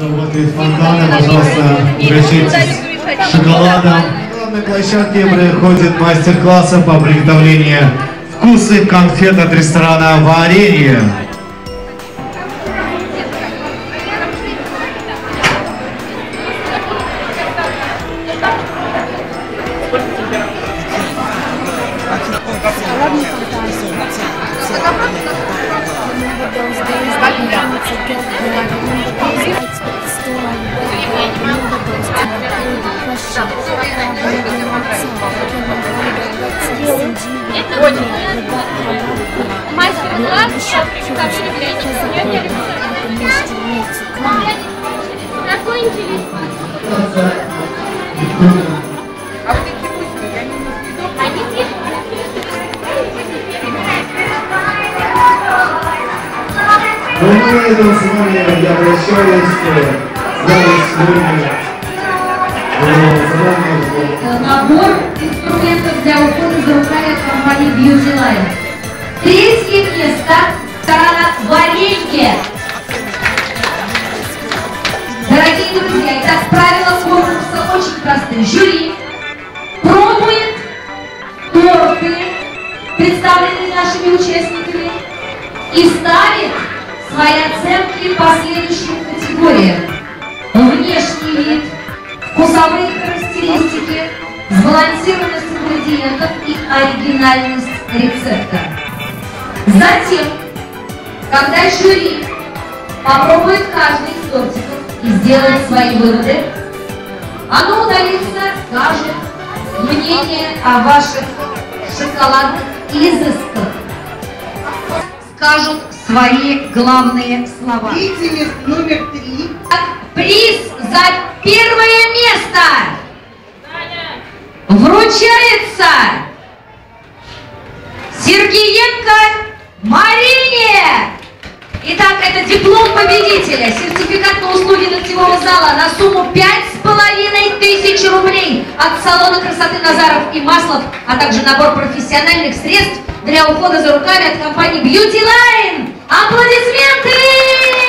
Работает фонтаны, пожалуйста, угощайтесь шоколадом. На главной площадке проходит мастер-классы по приготовлению вкусных конфет от ресторана «Варенье». Мастер-класс такой интересный. А вот эти вкусные, они Ну, на этом с вами я прощаюсь. Набор инструментов для ухода за руками от компании Beauty Line. Третье место сторона «Варенье». Дорогие друзья, итак, правила конкурса очень простые. Жюри пробует торты, представленные нашими участниками, и ставит свои оценки по следующим категориям: внешний вид, вкусовые характеристики, сбалансированность ингредиентов и оригинальность рецепта. Затем, когда жюри попробует каждый из тортиков и сделает свои выводы, оно удалится, скажет мнение о ваших шоколадных изысках, скажут свои главные слова. Зритель номер 3. Приз за первое место вручается Сергеенко Марине. Итак, это диплом победителя, сертификат на услуги ногтевого зала на сумму 5500 рублей от салона красоты Назаров и Маслов, а также набор профессиональных средств для ухода за руками от компании Beauty Line. Аплодисменты!